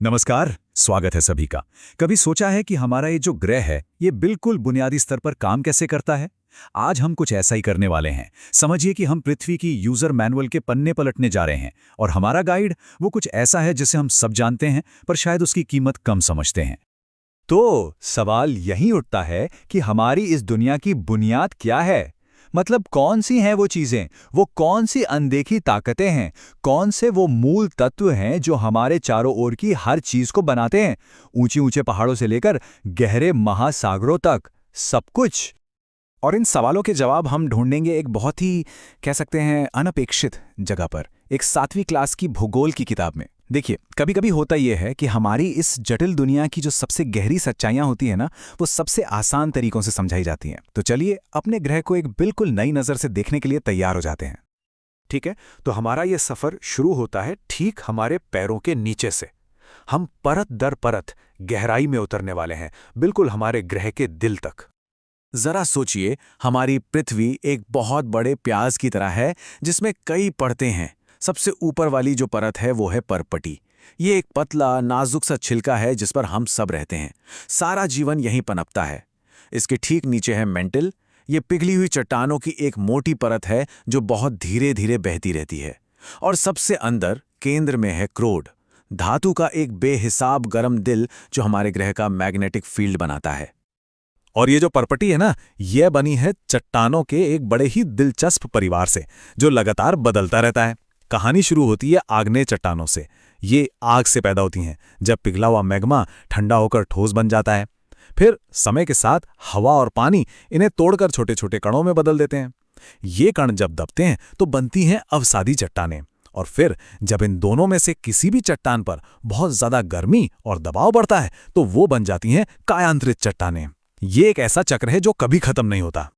नमस्कार, स्वागत है सभी का। कभी सोचा है कि हमारा ये जो ग्रह है, ये बिल्कुल बुनियादी स्तर पर काम कैसे करता है? आज हम कुछ ऐसा ही करने वाले हैं। समझिए कि हम पृथ्वी की यूजर मैनुअल के पन्ने पलटने जा रहे हैं और हमारा गाइड वो कुछ ऐसा है जिसे हम सब जानते हैं, पर शायद उसकी कीमत कम समझते हैं। तो सवाल यही उठता है कि हमारी इस दुनिया की बुनियाद क्या है? मतलब कौन सी हैं वो चीजें, वो कौन सी अनदेखी ताकतें हैं, कौन से वो मूल तत्व हैं जो हमारे चारों ओर की हर चीज को बनाते हैं, ऊंचे ऊंचे पहाड़ों से लेकर गहरे महासागरों तक, सब कुछ। और इन सवालों के जवाब हम ढूंढेंगे एक बहुत ही कह सकते हैं अनपेक्षित जगह पर, एक 7वीं क्लास की भूगोल की किताब में। देखिए, कभी कभी होता यह है कि हमारी इस जटिल दुनिया की जो सबसे गहरी सच्चाइयां होती है ना, वो सबसे आसान तरीकों से समझाई जाती हैं। तो चलिए अपने ग्रह को एक बिल्कुल नई नज़र से देखने के लिए तैयार हो जाते हैं। ठीक है, तो हमारा ये सफ़र शुरू होता है ठीक हमारे पैरों के नीचे से। हम परत दर परत गहराई में उतरने वाले हैं, बिल्कुल हमारे ग्रह के दिल तक। जरा सोचिए, हमारी पृथ्वी एक बहुत बड़े प्याज की तरह है जिसमें कई परतें हैं। सबसे ऊपर वाली जो परत है वो है परपटी। ये एक पतला नाजुक सा छिलका है जिस पर हम सब रहते हैं। सारा जीवन यहीं पनपता है। इसके ठीक नीचे है मेंटल। ये पिघली हुई चट्टानों की एक मोटी परत है जो बहुत धीरे धीरे बहती रहती है। और सबसे अंदर केंद्र में है क्रोड, धातु का एक बेहिसाब गर्म दिल जो हमारे ग्रह का मैग्नेटिक फील्ड बनाता है। और ये जो परपटी है ना, ये बनी है चट्टानों के एक बड़े ही दिलचस्प परिवार से, जो लगातार बदलता रहता है। कहानी शुरू होती है आग्नेय चट्टानों से। ये आग से पैदा होती हैं। जब पिघला हुआ मैग्मा ठंडा होकर ठोस बन जाता है, फिर समय के साथ हवा और पानी इन्हें तोड़कर छोटे छोटे कणों में बदल देते हैं। ये कण जब दबते हैं तो बनती हैं अवसादी चट्टानें। और फिर जब इन दोनों में से किसी भी चट्टान पर बहुत ज्यादा गर्मी और दबाव बढ़ता है तो वो बन जाती हैं कायांतरित चट्टानें। ये एक ऐसा चक्र है जो कभी खत्म नहीं होता।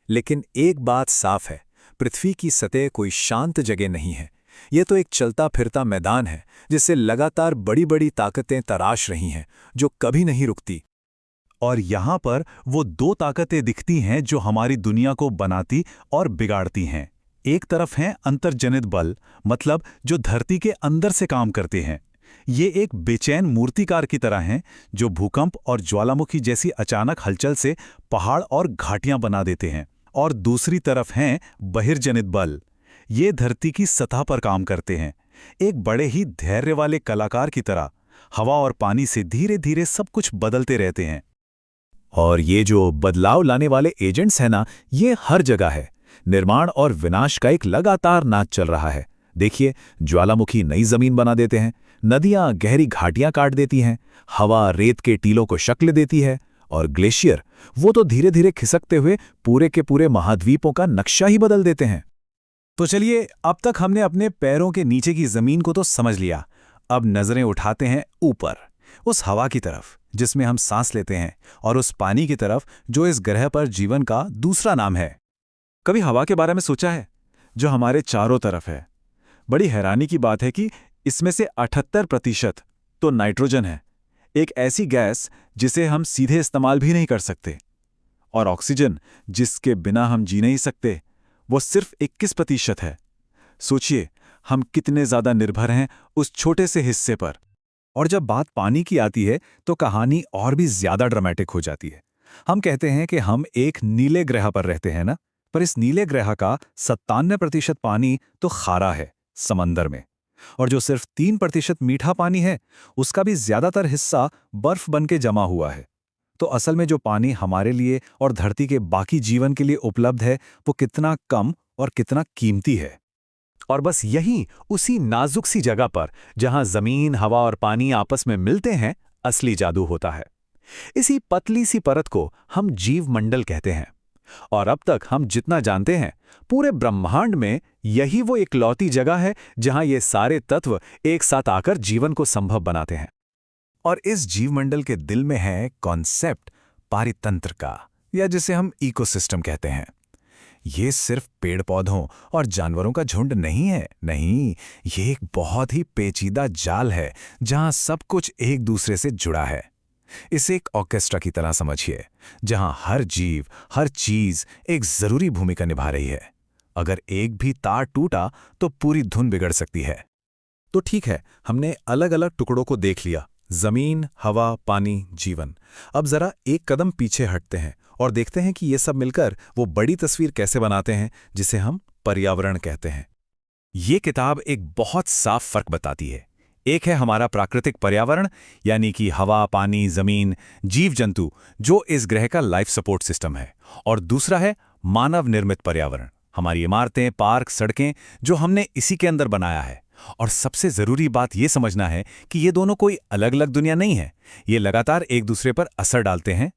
लेकिन एक बात साफ है, पृथ्वी की सतह कोई शांत जगह नहीं है। ये तो एक चलता फिरता मैदान है जिससे लगातार बड़ी बड़ी ताकतें तराश रही हैं, जो कभी नहीं रुकती। और यहाँ पर वो दो ताकतें दिखती हैं जो हमारी दुनिया को बनाती और बिगाड़ती हैं। एक तरफ हैं अंतर्जनित बल, मतलब जो धरती के अंदर से काम करते हैं। ये एक बेचैन मूर्तिकार की तरह हैं जो भूकंप और ज्वालामुखी जैसी अचानक हलचल से पहाड़ और घाटियां बना देते हैं। और दूसरी तरफ हैं बहिर्जनित बल। ये धरती की सतह पर काम करते हैं, एक बड़े ही धैर्य वाले कलाकार की तरह। हवा और पानी से धीरे धीरे सब कुछ बदलते रहते हैं। और ये जो बदलाव लाने वाले एजेंट्स हैं ना, ये हर जगह है। निर्माण और विनाश का एक लगातार नाच चल रहा है। देखिए, ज्वालामुखी नई जमीन बना देते हैं, नदियां गहरी घाटियां काट देती हैं, हवा रेत के टीलों को शक्ल देती है, और ग्लेशियर वो तो धीरे धीरे खिसकते हुए पूरे के पूरे महाद्वीपों का नक्शा ही बदल देते हैं। तो चलिए, अब तक हमने अपने पैरों के नीचे की जमीन को तो समझ लिया। अब नजरें उठाते हैं ऊपर, उस हवा की तरफ जिसमें हम सांस लेते हैं, और उस पानी की तरफ जो इस ग्रह पर जीवन का दूसरा नाम है। कभी हवा के बारे में सोचा है, जो हमारे चारों तरफ है? बड़ी हैरानी की बात है कि इसमें से 78% तो नाइट्रोजन है, एक ऐसी गैस जिसे हम सीधे इस्तेमाल भी नहीं कर सकते। और ऑक्सीजन, जिसके बिना हम जी नहीं सकते, वो सिर्फ 21% है। सोचिए, हम कितने ज्यादा निर्भर हैं उस छोटे से हिस्से पर। और जब बात पानी की आती है तो कहानी और भी ज्यादा ड्रामेटिक हो जाती है। हम कहते हैं कि हम एक नीले ग्रह पर रहते हैं ना, पर इस नीले ग्रह का 97% पानी तो खारा है, समंदर में। और जो सिर्फ 3% मीठा पानी है, उसका भी ज्यादातर हिस्सा बर्फ बन के जमा हुआ है। तो असल में जो पानी हमारे लिए और धरती के बाकी जीवन के लिए उपलब्ध है, वो कितना कम और कितना कीमती है। और बस यहीं, उसी नाजुक सी जगह पर जहां जमीन, हवा और पानी आपस में मिलते हैं, असली जादू होता है। इसी पतली सी परत को हम जीवमंडल कहते हैं। और अब तक हम जितना जानते हैं, पूरे ब्रह्मांड में यही वो इकलौती जगह है जहां ये सारे तत्व एक साथ आकर जीवन को संभव बनाते हैं। और इस जीवमंडल के दिल में है कॉन्सेप्ट पारितंत्र का, या जिसे हम इकोसिस्टम कहते हैं। ये सिर्फ पेड़ पौधों और जानवरों का झुंड नहीं है, नहीं, ये एक बहुत ही पेचीदा जाल है जहां सब कुछ एक दूसरे से जुड़ा है। इसे एक ऑर्केस्ट्रा की तरह समझिए, जहां हर जीव, हर चीज एक जरूरी भूमिका निभा रही है। अगर एक भी तार टूटा तो पूरी धुन बिगड़ सकती है। तो ठीक है, हमने अलग अलग टुकड़ों को देख लिया, जमीन, हवा, पानी, जीवन। अब जरा एक कदम पीछे हटते हैं और देखते हैं कि ये सब मिलकर वो बड़ी तस्वीर कैसे बनाते हैं जिसे हम पर्यावरण कहते हैं। ये किताब एक बहुत साफ फर्क बताती है। एक है हमारा प्राकृतिक पर्यावरण, यानी कि हवा, पानी, जमीन, जीव जंतु, जो इस ग्रह का लाइफ सपोर्ट सिस्टम है, और दूसरा है मानव निर्मित पर्यावरण, हमारी इमारतें, पार्क, सड़कें, जो हमने इसी के अंदर बनाया है। और सबसे जरूरी बात ये समझना है कि ये दोनों कोई अलग अलग दुनिया नहीं है, ये लगातार एक दूसरे पर असर डालते हैं।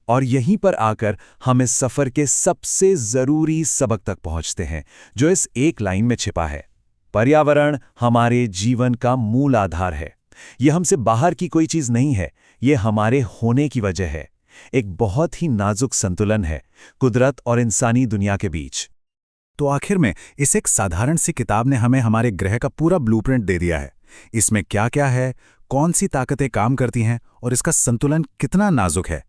और यहीं पर आकर हम इस सफर के सबसे जरूरी सबक तक पहुंचते हैं, जो इस एक लाइन में छिपा है। पर्यावरण हमारे जीवन का मूल आधार है। यह हमसे बाहर की कोई चीज नहीं है, ये हमारे होने की वजह है। एक बहुत ही नाजुक संतुलन है कुदरत और इंसानी दुनिया के बीच। तो आखिर में इस एक साधारण सी किताब ने हमें हमारे ग्रह का पूरा ब्लूप्रिंट दे दिया है। इसमें क्या क्या है, कौन सी ताकतें काम करती हैं और इसका संतुलन कितना नाजुक है।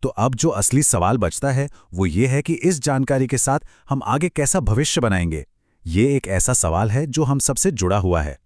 तो अब जो असली सवाल बचता है वो ये है कि इस जानकारी के साथ हम आगे कैसा भविष्य बनाएंगे। ये एक ऐसा सवाल है जो हम सबसे जुड़ा हुआ है।